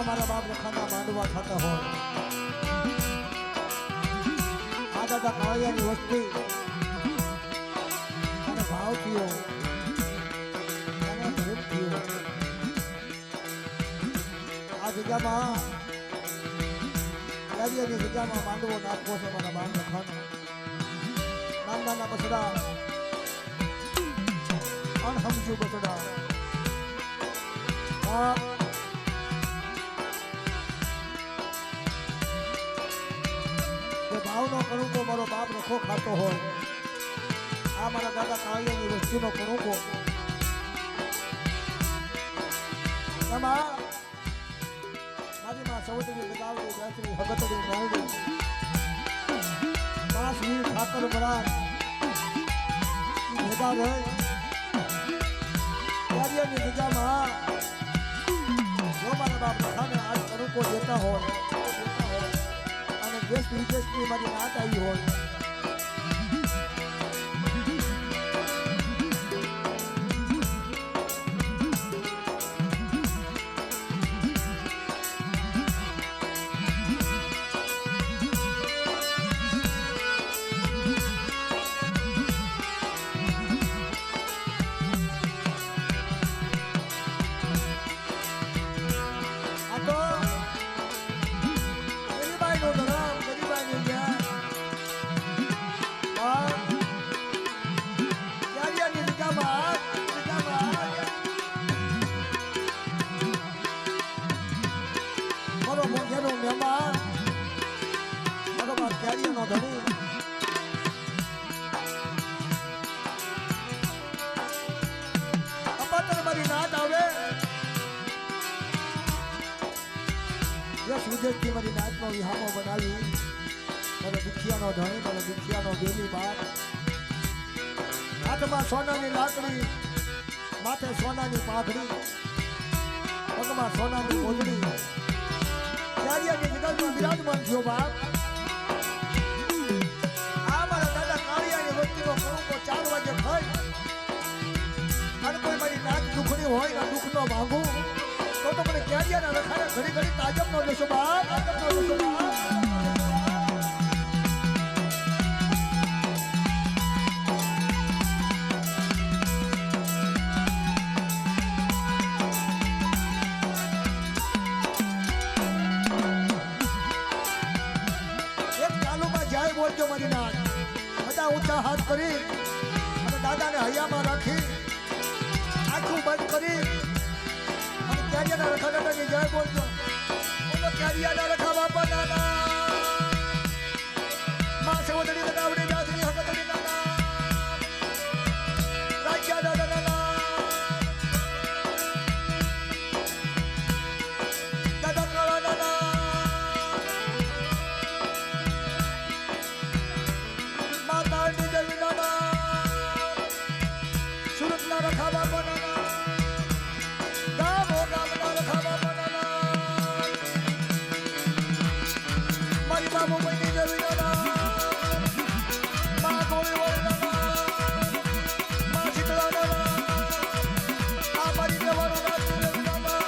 મારા બાપ લખાના માંડવા થતા હોય આ દાદા કાળિયાની વસ્તી અને ભાવ થયો અને પ્રેમ થયો આ જગ્યામાં કાળિયાની જગ્યામાં માંડવો નાખવો છે મારા બાપ લખાનો નાના બસડા અણહમજુ બસડા ભાવનો કણુકો મારો બાપ રખો ખાતો હોય આ મારા દાદા કાળિયાની વસ્તીનો કણુકો એમાં મારી માં સૌદરી લગાવડી બેસરી હગતડી મેળડી 5 વીર ઠાકર બરાર ભેગા રહે કાળિયાની જગ્યામાં જો મારા બાપ લખાને આજ કણુકો દેતા હોય અને દેશ વિદેશની મારી નાત આવી હોય સુજેશથી મારી નાચમાં વિહામો બનાવી મારો દુખિયાનો ધણી મારો દુખિયાનો બેલી બાપ હાથમાં સોનાની લાકડી માથે સોનાની પાઘડી પગમાં સોનાની મોજડી કાળિયાની જગતમાં બિરાજમાન થયો બાપ આ મારા દાદા કાળિયાની વસ્તીનો કણુકો 4 વાગે ખાઈ અને કોઈ મારી નાચ દુખણી હોય ને દુઃખનો માંગુ તો મને કાળિયાના રખાને ઘડી ઘડી તાજબ નો લેશો બાપ તાજબ નો લેશો બાપ એક ચાલુમાં જાય બોલજો મારી નાચ બધા ઊંચા હાથ કરી અને દાદાને હૈયામાં રાખી આંખું બંધ કરી કાળિયાના રખા દાદાની જય બોલજો બોલો કાળિયાના રખા બાપા દાદા માં સવદડી લગાવડી બેસરી હકતડી દાદા રાજ્યા દાદા દાદા દાદા કાળા દાદા માતાની દેવી દાદા સુરતના રખા બાપા દાદા બાબુ મૈની દેવી દાદા માં ગોળી વાળી દાદા માં શીતળા દાદા આ મારી દેવાનું રાજ્ય દેવી દાદા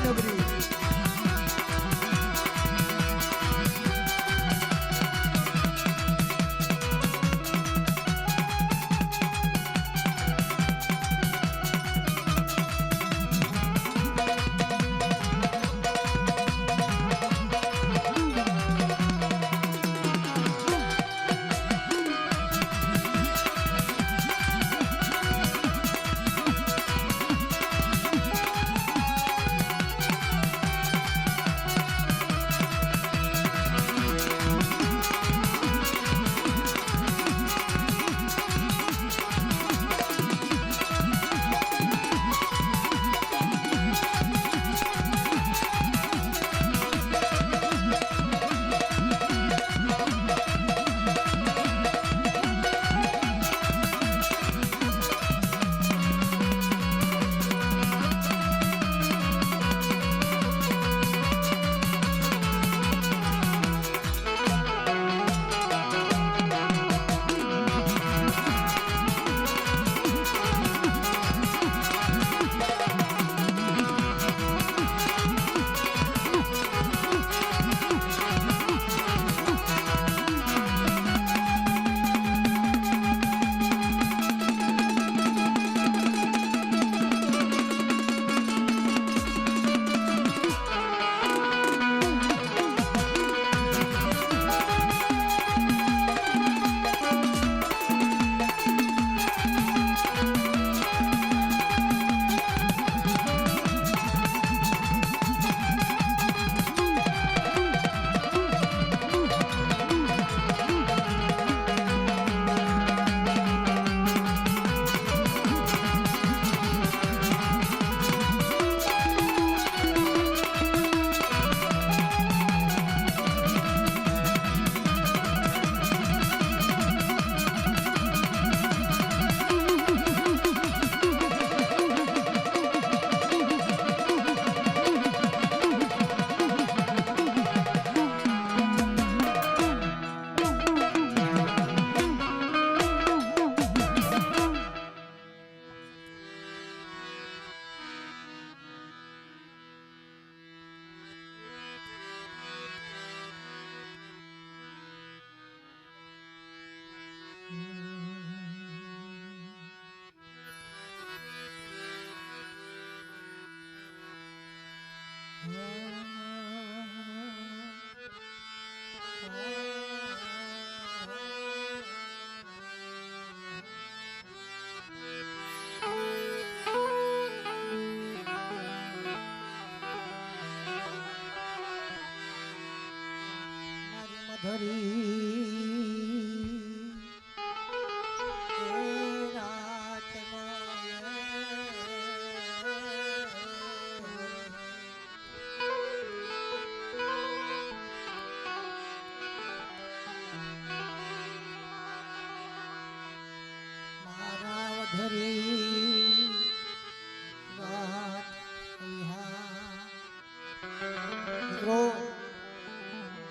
નગરી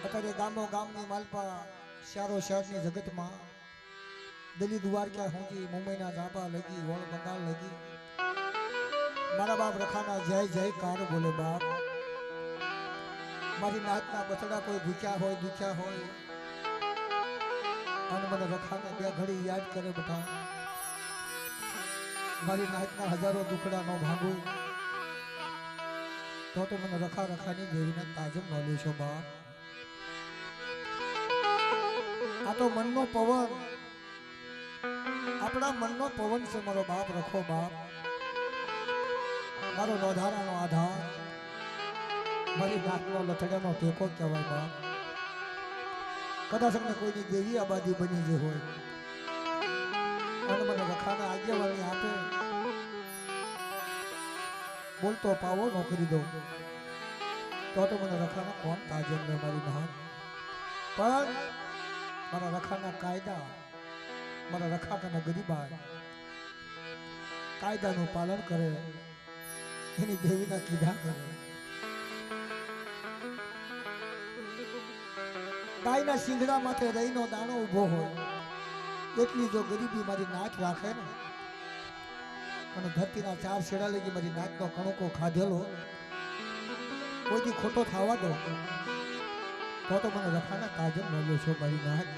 અત્યારે ગામો ગામની માલપા શહેરો શહેરની જગતમાં દિલ્હી દ્વારકા સુધી મુંબઈના ધાબા લગી વણ બંગાળ લગી મારા બાપ રખાના જય જયકાર બોલે બાપ મારી નાતના બચડા કોઈ ભૂખ્યા હોય દુખ્યા હોય અને મને રખાને બે ઘડી યાદ કરે બેટા મારી નાતના હજારો દુખડા નો ભાંગું તો મને રખા રખાની દેવીના તાજમ ન લેશો બાપ આ તો મનનો પવન આપણા મનનો પવન છે મારો બાપ રખો બાપ મારો નોધારાનો આધાર મારી નાકનો લથડાનો ટેકો કહેવાય બાપ કદાચ અમને કોઈની દેવી આબાદી બની જે હોય અને મને રખાને આગેવાની આપે બોલતો પાવો ન કરી દઉં તો મને રખાને કોણ તાજમ ને મારી નહાન પણ મારા રખાના કાયદા મારા રખાના ગરીબા કાયદાનું પાલન કરે એની દેવીના કીધા કરે ગાયના સિંગડા માથે રહીનો દાણો ઉભો હોય એટલી જો ગરીબી મારી નાચ રાખે ને અને ધરતીના ચાર છેડા લગી મારી નાચનો કણકો ખાધેલો કોઈથી ખોટો થવા દો તો મને રખાના તાજમ ન લો છો મારી નાથ,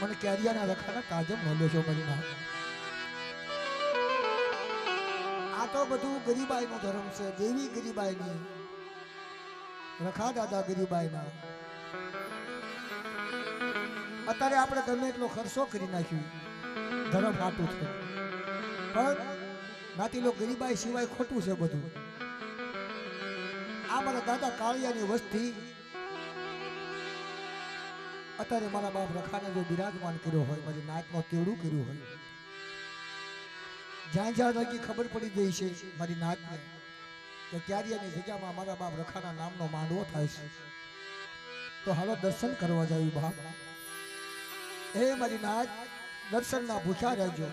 મને કેરિયાના રખાના તાજમ ન લો છો મારી નાથ. આ તો બધું ગરીબાઈનો ધર્મ છે, દેવી ગરીબાઈની, રખા દાદા ગરીબાઈના. અત્યારે આપણે ગમે એટલો ખર્ચો કરી નાખ્યું ધર્મ હાટું છે, પણ નાતી લોકો ગરીબાઈ સિવાય ખોટું છે બધું. આ મારા દાદા કાળિયાની વસ્તી અત્યારે મારા બાપ રખાને જો બિરાજમાન કર્યો હોય, મારી નાતનો તેડું કર્યું હોય, જ્યાં જ્યાં લગી ખબર પડી ગઈ છે મારી નાતને કે ક્યારિયાની જગ્યામાં મારા બાપ રખાના નામનો માંડવો થાય છે, તો હાલો દર્શન કરવા જાય બાપ. હે મારી નાત, દર્શનના ભૂખ્યા રહેજો,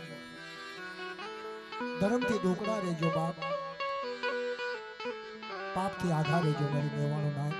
ધર્મથી ઢોકળા રહેજો બાપ, પાપથી આઘા રહેજો મારી મેવાણું નાથ.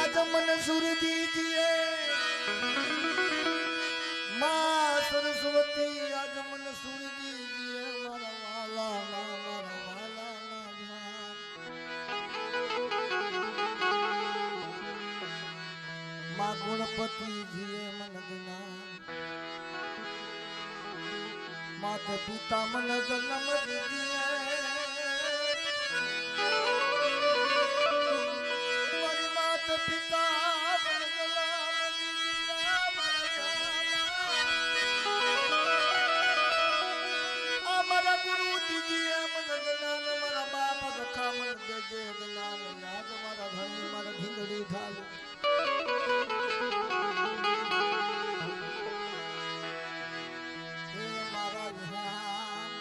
आज मन सुर दीजिए माँ सरस्वती, आज मन सुर दीजिए मारा वाला मारा वाला माँ गुणपति जिए मन दिना, माता पिता मन जन्म दीजिए, पिता हमारा गुरु दीजिए मन ज्ञान, हमारा बाप रखा मन दे दे ज्ञान, याद हमारा धनी हमारा ढिंगड़ी ढाल. हे मारा ध्यान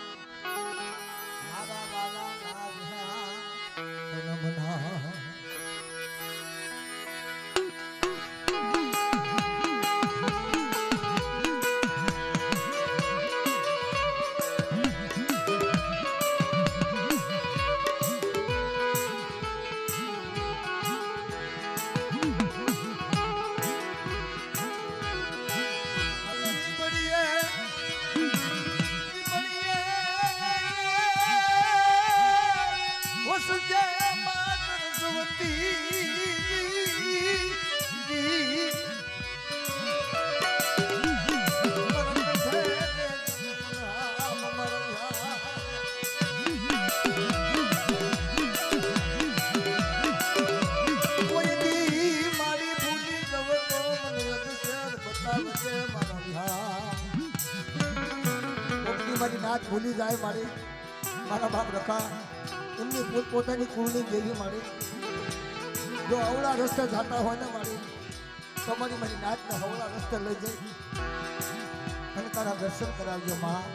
मारा वाला ना ध्यान मना. મારી નાત ભૂલી જાય મારી, મારા બાપ રખા એમની પોતાની કુળની દેવી મારી, જો અવળા રસ્તે જતા હોય ને મારી તો મારી નાતને અવળા રસ્તે લઈ જઈ અને તારા દર્શન કરાવજો માં.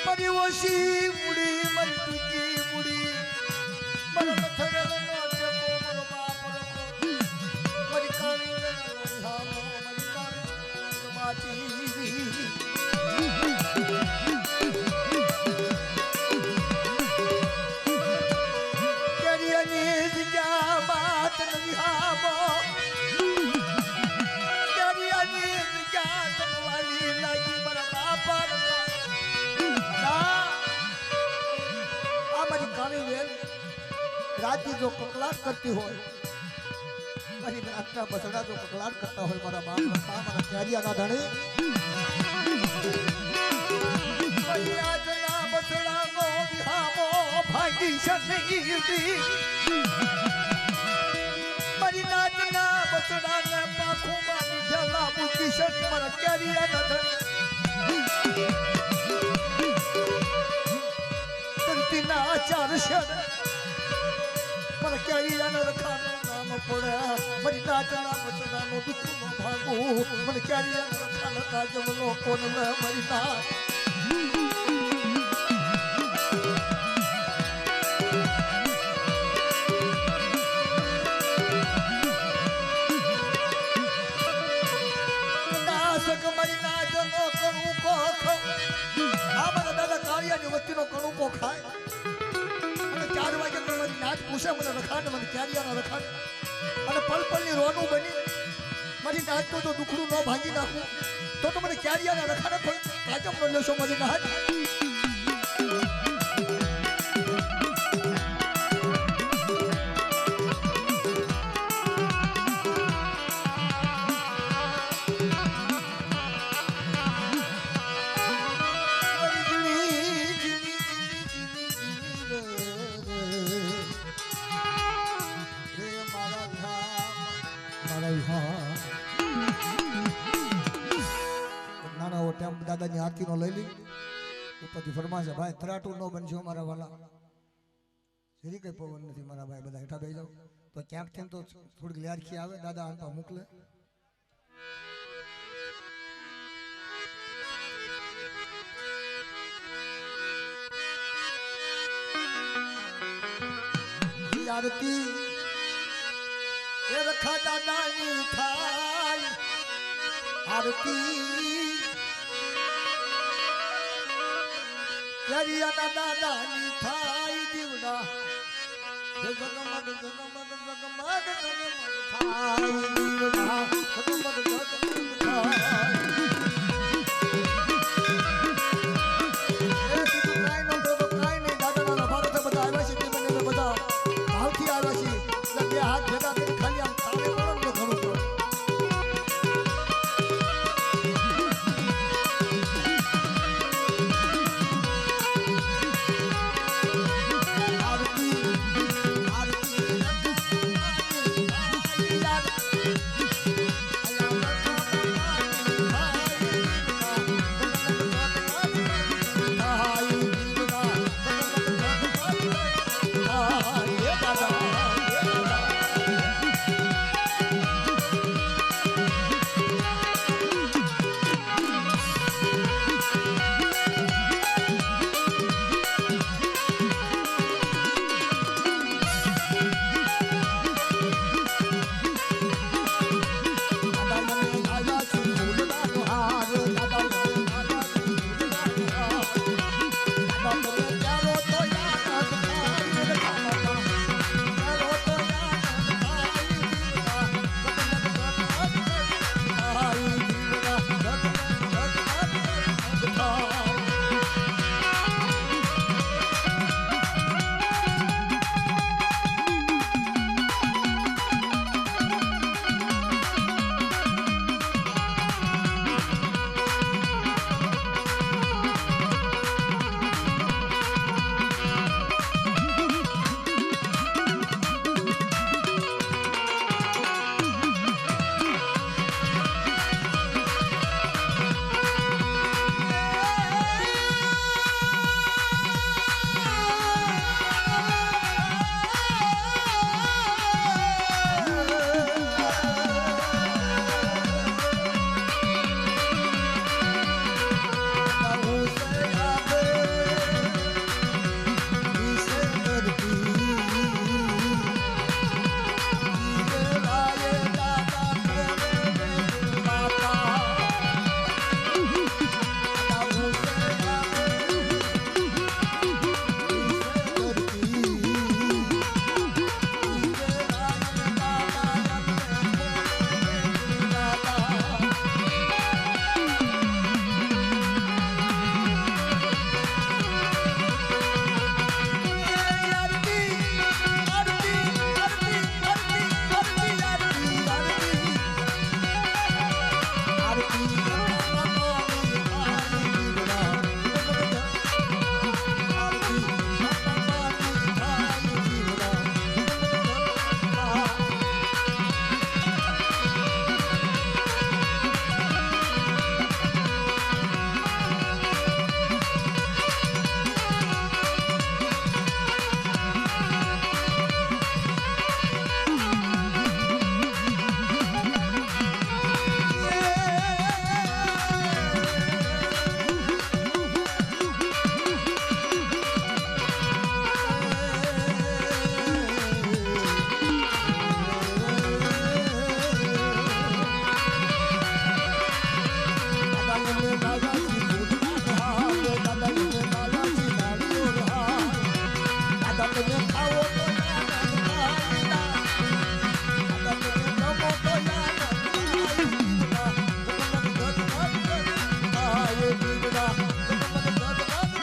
મારી ઓછી મુડી મારી ટૂંકી મુડી મારા થયેલ નો ટેકો મારો બાપ રખો, મારી કાળી મારી કાળી માટી કેરિયાની જગ્યા બાત નથી હામો, કેરિયાની જગ્યા તનવાલી લાગી મારા બાપા રખા. આ મારી કાળી વેલ રાજી જો કકલાટ કરતી હોય, મારી નાતના બસડા જો કકલાટ કરતા હોય મારા બાપ રખા, મારા કેરિયાના ધણી આજના બસડાનો વિહામો ભાગી છે નહીં, મારી નાતના બસડાને પાખુમાં લીધેલા બુદ્ધિ છે મારા કેરિયાના ધણી. ધરતીના ચાર શર પડે મારી નાચના મચડાનો દુઃખ નો ભાગું મને ક્યારે રખાને કાજમનો કોણ લે મારી નાચ મારી નાચ નો કણું કો આ મારા દાદા કાળિયાની વસ્તીનો કણું કો ખાય અને 4 વાગે મારી નાચ પૂછે મને રખાને મને ક્યારિયાના રખાને અને પલપલની રોનું બની મારી નાચનું જો દુખડું ન ભાંગી નાખું તો મને ક્યારિયાના રખાને કોઈ કાજમ ન લેશો મારી નાચ દાદાની આરતીનો લઈ લી ઉપરથી ફરમાશે ભાઈ તરાટું ન બનશો મારા વાલા જરી કઈ પવન નથી મારા ભાઈ બધા હેઠા બેસી જાવ તો ક્યાંકથી તો થોડીક લ્યારખી આવે દાદા આંટા મોકલે આરતી એ રખા દાદાની થાય આરતી ક્યારિયાના દાદાની થાય દીવડા જગમગ જગમગ જગમગ જગમગ થાય દીવડા જગમગ જગમગ થાય એ બીજું કાંઈ ન કરો તો કાંઈ નહીં દાદાના ભારત બધા આવ્યા છે તે મને બધા ભાવથી આવ્યા છે એટલે બે હાથ ભેગા કરી ખાલી આમ તારે પડો ને તો ઘણું પડે દાદા તમે ખાવો તો યાદ ખાઈના દાદા તમે જમો તો યાદ ખાઈના ખાય દીવડા ખાય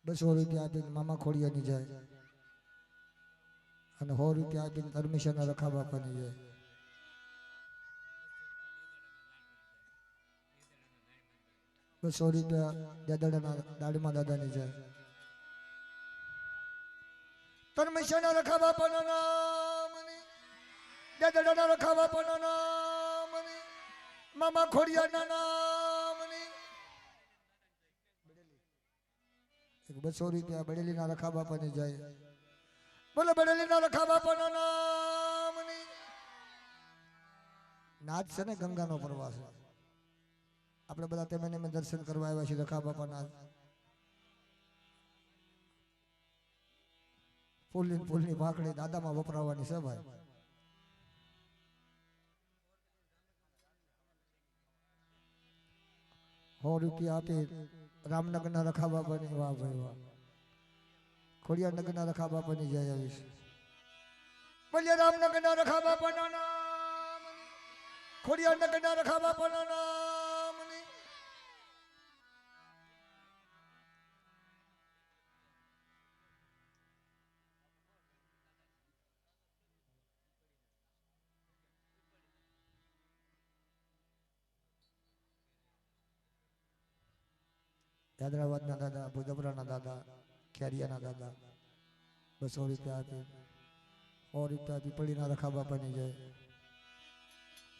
₹200 આપીને મામા ખોડિયાની જાય અને ₹100 આપીને પરમિશન રખા બાપાની જાય. ₹200 દાદાના દાડીમાં દાદાની જાય. પરમિશન રખા બાપાના નામની દાદાના રખા બાપાના નામની મામા ખોડિયાના નામની ₹200 બડેલીના રખા બાપાની જાય. બોલો બડેલીના રખા બાપાના નામની. નાચ છે ને ગંગાનો પ્રવાસ. આપણે બધા તેમને દર્શન કરવા આવ્યા છીએ રખા બાપાના. ફૂલની ભાખડી દાદામાં વપરાવાની છે ભાઈ. ₹100 આપી રામનગરના રખા બાપાની. વાહ ભાઈ વાહ. ખોડિયારનગરના રખા બાપાની જય આવીશ. બોલીએ રામનગરના રખા બાપાના નામની ખોડિયારનગરના રખા બાપાના નામની. હૈદરાબાદના દાદા, ભુજબરાના દાદા, ખેરિયાના દાદા ₹200 આપી. ₹100 પીપળીના રખા બાપાની જય.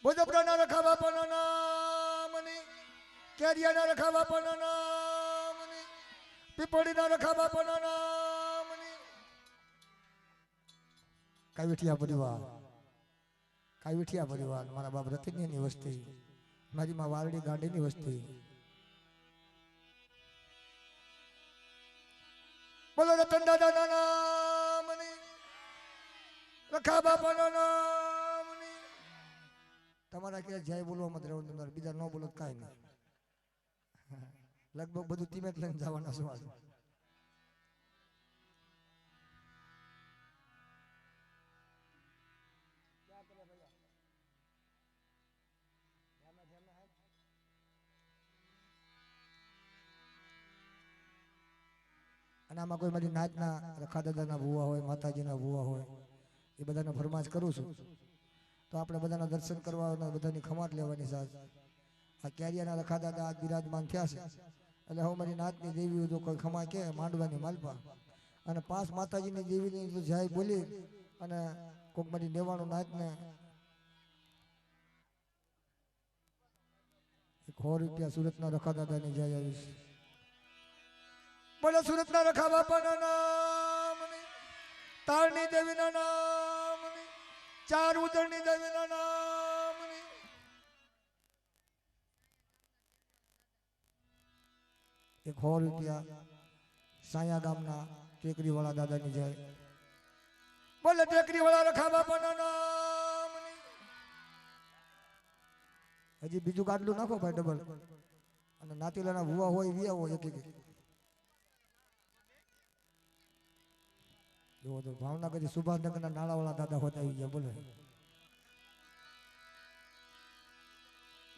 ભુજબરાના રખા બાપાના નામની ખેરિયાના રખા બાપાના નામની પીપળીના રખા બાપાના નામની. કાવીઠિયા પરિવાર મારા બાપ રતિની વસ્તી, મારી માં વારડી ગાંડીની વસ્તી. બોલો રતન દાદાના નામની રખા બાપાના નામની. તમારા ક્યાં જય બોલવામાં રહેવું, તમારે બીજા ન બોલો કાંઈ નહીં. લગભગ બધું તિમેટ લઈને જવાના સવાલ. અને આમાં કોઈ મારી નાચના રખા દાદાના ભૂવા હોય, માતાજીના ભૂવા હોય, એ બધાને ફરમાશ કરું છું. તો આપણે બધાના દર્શન કરવાના, બધાની ખમાટ લેવાની સાથે આ કેરિયાના રખા દાદા આજ બિરાજમાન થયા છે. એટલે હું મારી નાચની દેવી જો કોઈ ખમા કે માંડવાની માલપા અને 5 માતાજીની દેવીની જાય બોલી અને કોઈક મારી દેવાનું નાચને ₹100 સુરતના રખા દાદાની જાય આવીશ. બોલો સુરતના રખા બાપાના નામની તારની દેવીના નામની ચાર ઉદળની દેવીના નામની. ₹100 સાયા ગામના ટેકરીવાળા દાદાની જાય. બોલે ટેકરીવાળા રખા બાપાના નામની. હજી બીજું ગાડલું નાખો ભાઈ ડબલ. અને નાતીલાના ભુવા હોય વિયા હોય એક જો તો ભાવનગર સુભાષનગરના નાળાવાળા દાદા હોતા આવી ગયા. બોલે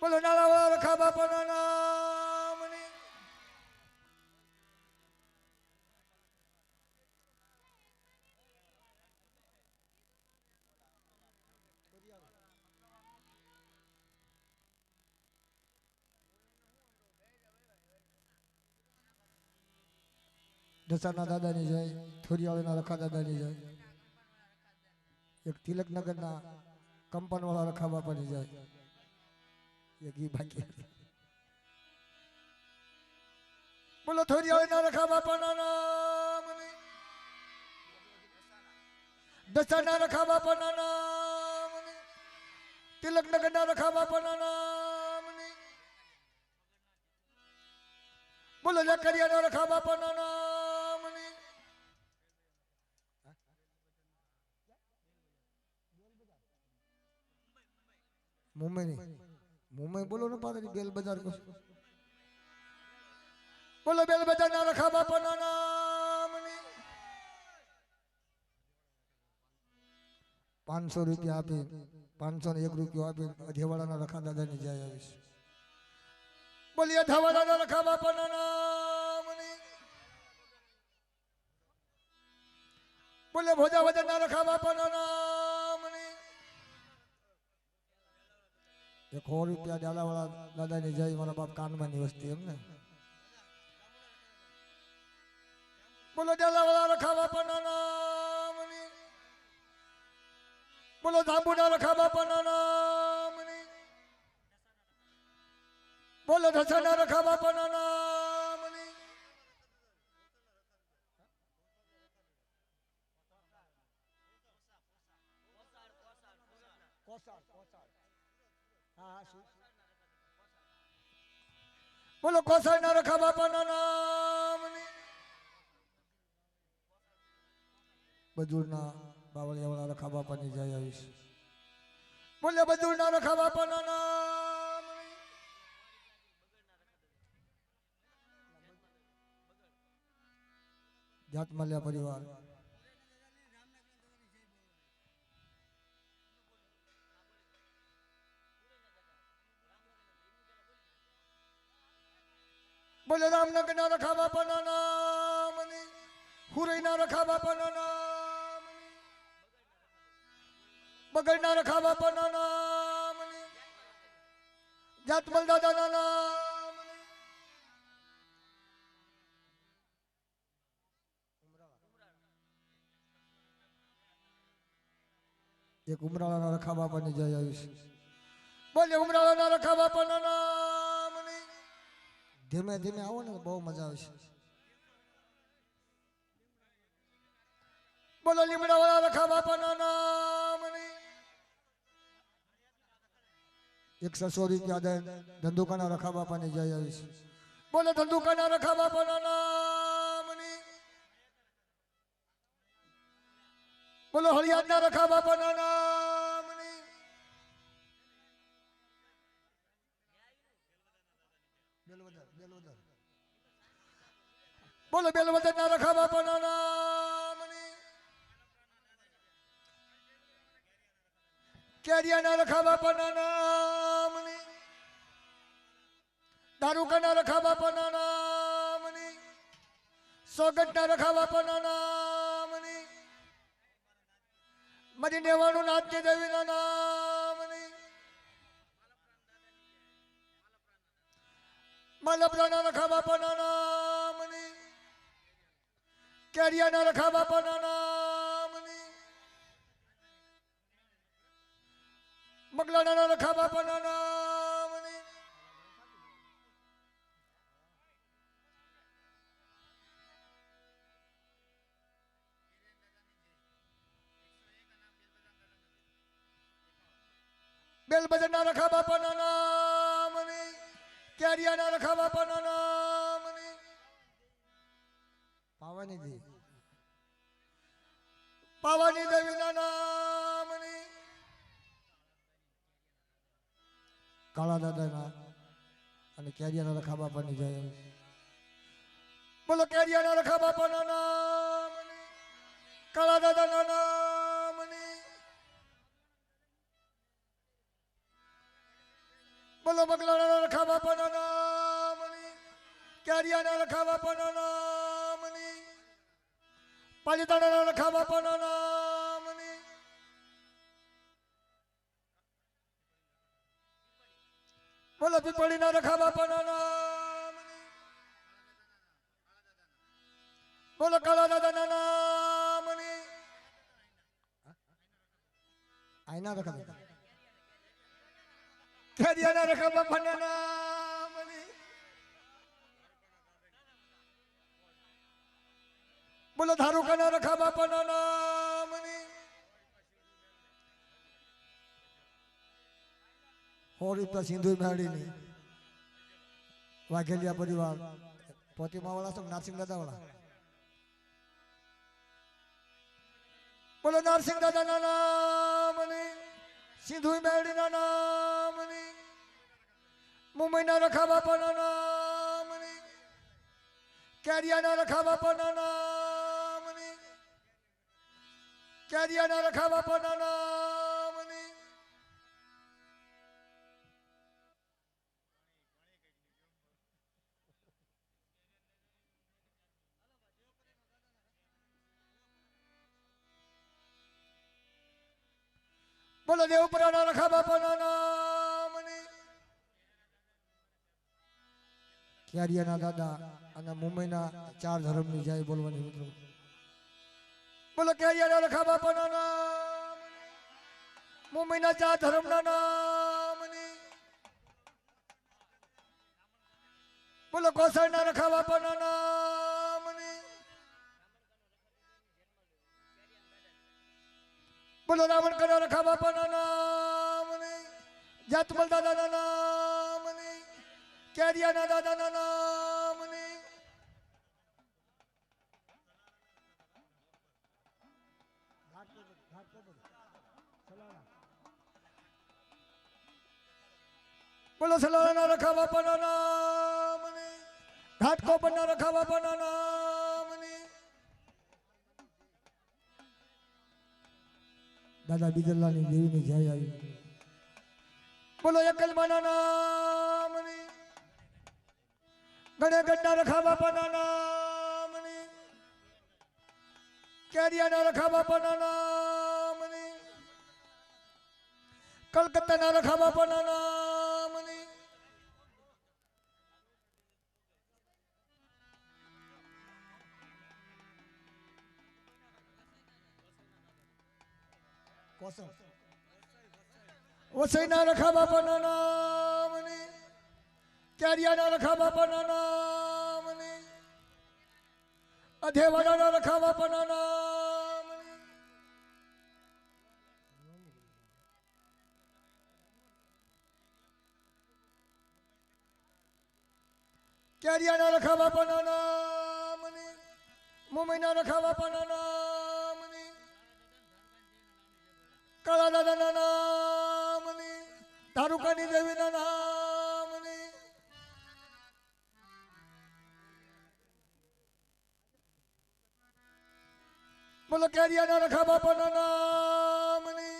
બોલો નાળાવાળા રખા બાપાના નામની. દસાના દાદાની જય, થોરિયાળીના રખા દાદાની જય, એક તિલકનગરના કંપનવાળા રખા બાપાની જય, એક ઈ બાકી. બોલો થોરિયાળીના રખા બાપાના નામની. દસાના રખા બાપાના નામની, તિલકનગરના રખા બાપાના નામની. બોલો જકરિયાના રખા બાપાના નામની. મુંબઈ બોલો ને પાછળ બેલ બજાર. બોલો બેલ બજારના રખા બાપાના નામની. ₹500 આપી, ₹501 આપી અધેવાડાના રખા દાદાની જાય આવીશ. બોલીએ અધેવાડાના રખા બાપાના નામની. બોલે ભોજા વજન ના રખા બાપાના નામની એક સો રૂપિયા ડાલાવાળા દાદાની જય મારા બાપ કાનમાની વસ્તી એમને બોલો ડાલાવાળા રખા બાપાના નામની બોલો ધાંબુના રખા બાપાના નામની બોલો ઢસાના રખા બાપાના નામની બોલો કોસાડના રખા બાપાના નામની બજુરના બાવળિયાવાળા રખા બાપાની જય આવીશ બોલે બજુરના રખા બાપાના નામની જાતમાલ્યા પરિવાર બોલે રામનગરના રખા બાપાના નામની હુરૈના રખા બાપાના નામની બગડના રખા બાપાના નામની જાતમલ દાદાના નામની એક ઉમરાળાના રખા બાપાની જય આવીશ બોલે ઉમરાળાના રખા બાપાના નામની ધીમે ધીમે આવો ને બહુ મજા આવશે બોલો લીમડાવાળા રખા બાપાના નામની 100 રૂપિયા દે ધંધુકાના રખા બાપાની જય આવીશ બોલો ધંધુકાના રખા બાપાના નામની બોલો હળિયાદના રખા બાપાના નામની બોલો બેલવદરના રખા બાપાના નામની કેરિયાના રખા બાપાના નામની દારૂકાના રખા બાપાના નામની સોગટના રખા બાપાના નામની મરી નેવાણું નાટ્ય દેવીના નામની માલપરાના રખા બાપાના નામની કેરિયાના રખા બાપાના નામની મગલાના રખા બાપાના નામની બેલબજારના રખા બાપાના નામની કેરિયાના રખા બાપાના નામની પાવાની દેવીના નામની કાળા દાદાના અને કેરિયાના રખા બાપાની જય બોલો કેરિયાના રખા બાપાના નામની કાળા દાદાના નામની બોલો બગલાના રખા બાપાના નામની કેરિયાના રખા બાપાના નામની પાલીતાણાના રખા બાપાના નામની બોલો પીપળીના રખા બાપાના નામની બોલો કાળા દાદાના નામની આઈના રખા કેરિયાના રખા બાપાના નામની બોલો ધારુકાના રખા બાપાના નામની 100 રૂપિયા સિંધુ મેળીની વાઘેલિયા પરિવાર પોતીમા વાળા છો નારસિંહ દાદા વાળા બોલો નારસિંહ દાદાના નામની સિંધુ મેળીના નામની મુંબઈના રખા બાપાના નામની કેરિયાના રખા બાપાના નામની કેરિયાના રખા બાપાના નામની બોલો દેવપુરાના રખા બાપાના નામની ક્યારિયાના દાદા અને મુંબઈના 4 ધર્મની જાય બોલવાની મિત્રો બોલો ક્યારિયાના રખા બાપાના નામ મુંબઈના 4 ધર્મના નામની બોલો કોસળના રખા બાપાના નામની બોલો રાવણ કરા રખા બાપાના નામની જાતમલ દાદાના નામની કેરિયાના દાદાના નામની બોલો સલાના રખા બાપાના નામની ઘાટકોપરના રખા બાપાના નામની દાદા બિદરલાની દેવીની જય આવી બોલો એકલમાના નામની ગણેગઢના રખા બાપાના નામની કેરિયાના રખા બાપાના નામની કલકત્તાના રખા બાપાના નામની વસઈના રખા બાપાના નામની કેરિયાના રખા બાપાના નામની અધેવાડાના રખા બાપાના નામની કેરિયાના રખા બાપાના નામની મુંબઈના રખા બાપાના નામની કાળા દાદાના નામની તારુકાની દેવીના નામની બોલો કેરિયાના રખા બાપાના નામની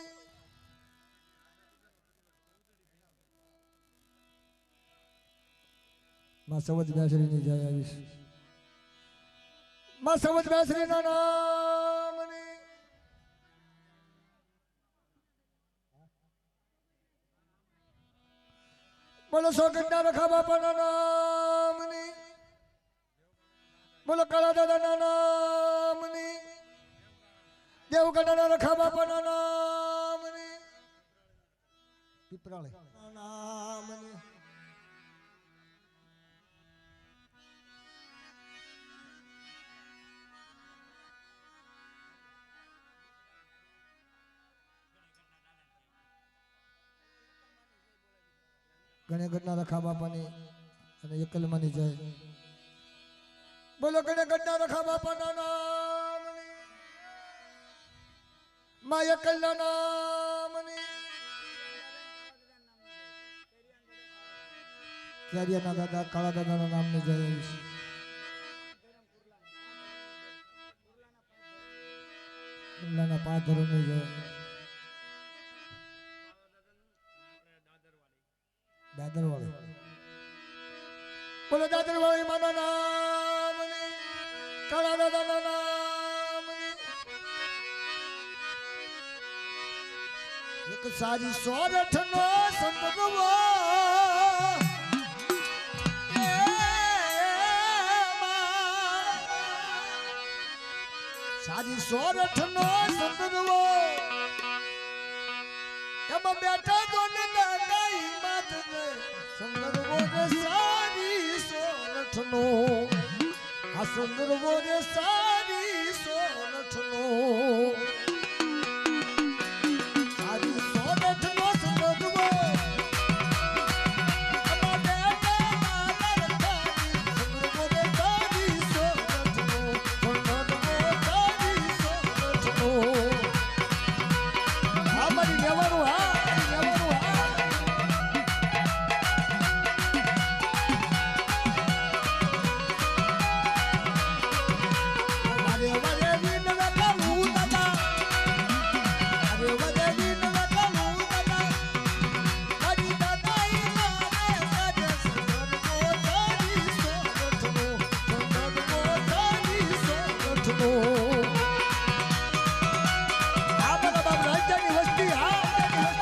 માં સવજ બેસરીની જય આવીશ માં સવજ બેસરીના નામની બોલો સોગંદના રખા બાપાના નામની બોલો કાળા દાદાના નામની દેવગઢના રખા બાપાના નામની પીપરાળે નામની ગણેગઢના રખા બાપાની અને એકલમાની જય બોલો ગણેગઢના રખા બાપાના નામની માં એકલના નામની કેરિયાના દાદા કાળા દાદાના નામની જય ઉલ્લાના 5 ધર્મની જય દાદરવાળી બોલો દાદરવાળી માના નામની કાળા દાદાના નામની એક સારી સોરઠનો સંતવો સારી સોરઠનો સંતવો એમાં બેઠા જોને દાદાઈ માતને સંદર્ભો રે સારી સોરઠનો આ સંદર્ભો રે સારી સોરઠનો સારી સોરઠનો સંદર્ભો એમાં બેઠા દાદાઈ સંદર્ભો રે સારી સોરઠનો સંદર્ભો સારી સોરઠનો આ મારી લેવાનું હા આ બધા રાજ્યની વસ્તી હા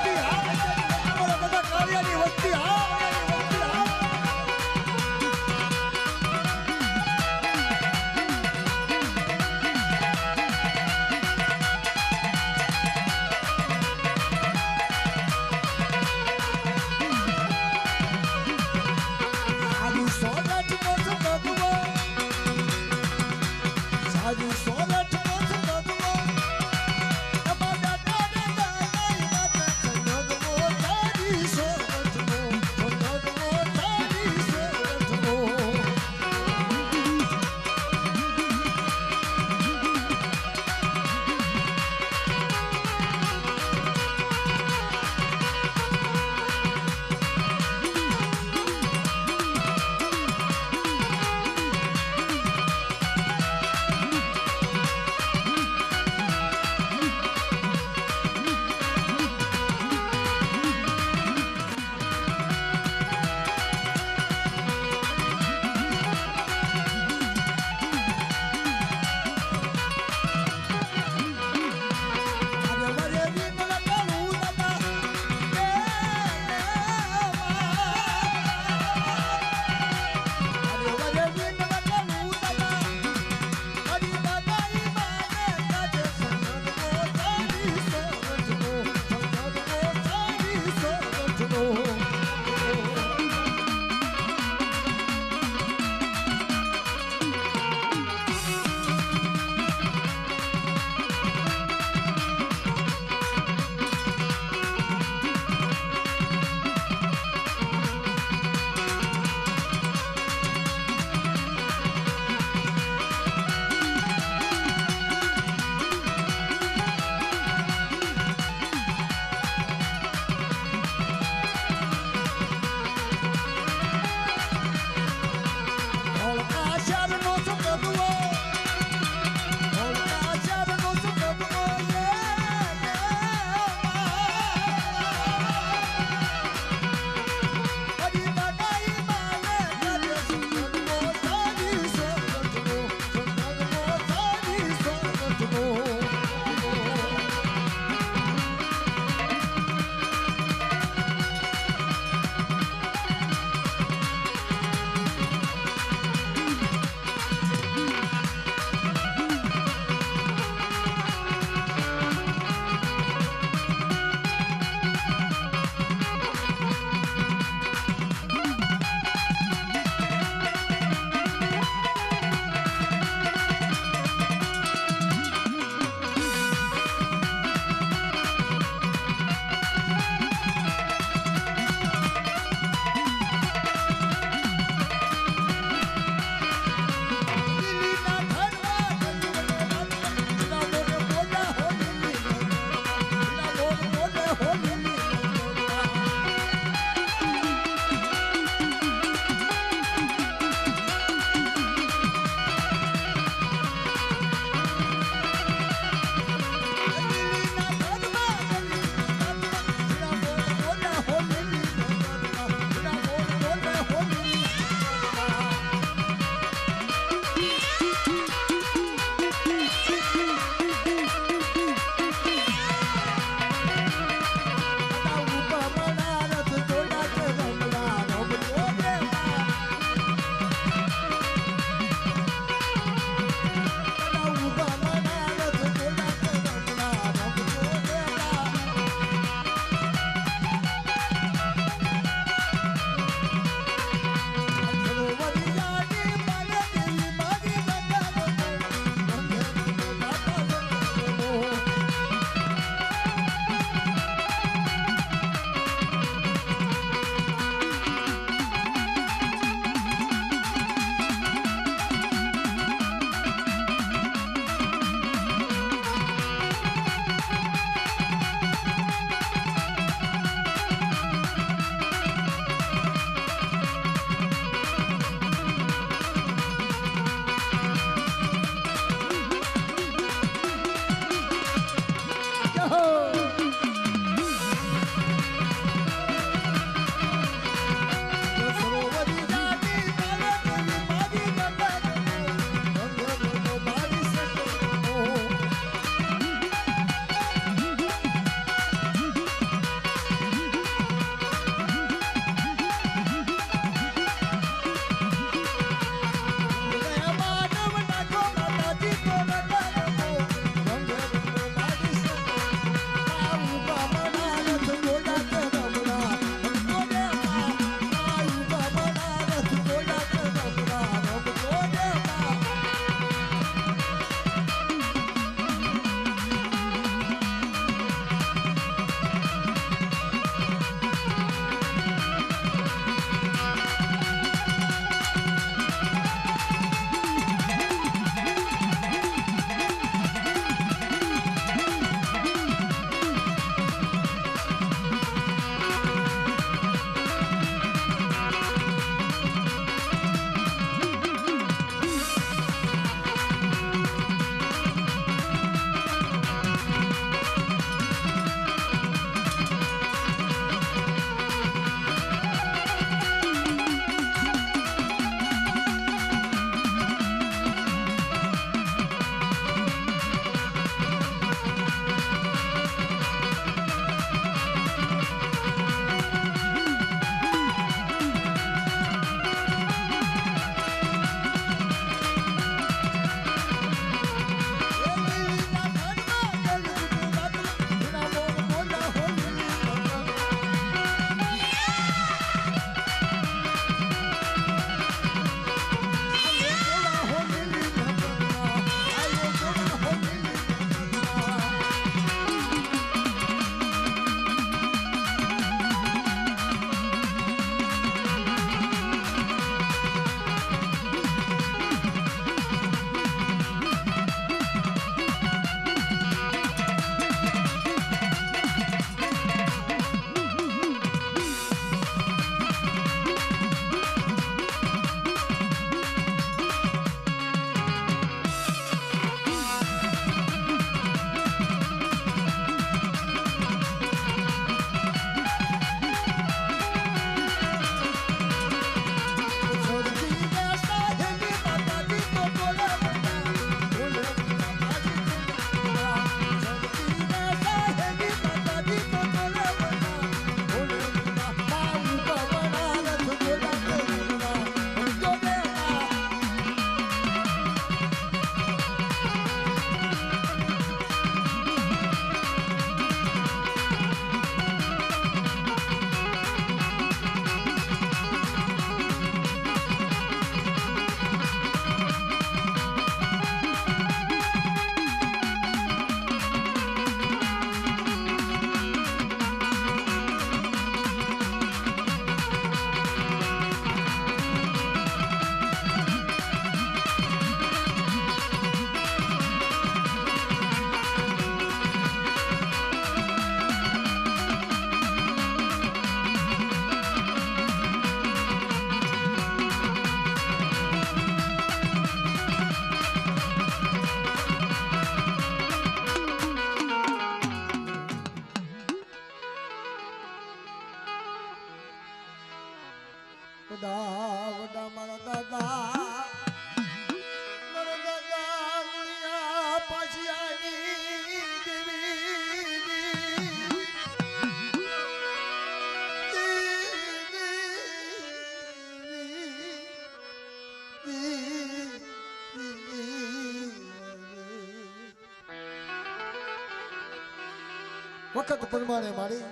વખત પ્રમાણે મારી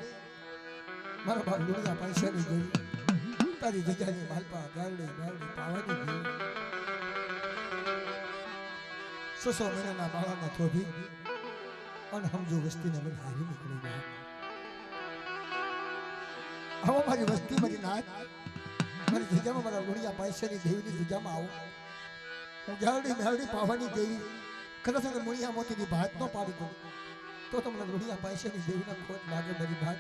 મારા બાપ લુણિયા પૈસાની જોઈ તારી જગ્યાની માલપા ગારડી ગારડી પાવાની જોઈ 600 મહિનાના બાળાના થોભી અને સમજો વસ્તીને મને હારી નીકળી ગયા આવો મારી વસ્તી મારી નાચ મારી જગ્યામાં મારા લુણિયા પૈસાની દેવીની જગ્યામાં આવો હું ગારડી ગારડી પાવાની દેવી કદાચ અગર મુણિયા મોતીની ભાત ન પાડી દઉં તો તમને લુણિયા પૈસાની દેવીના ખોટ લાગે મારી ભાત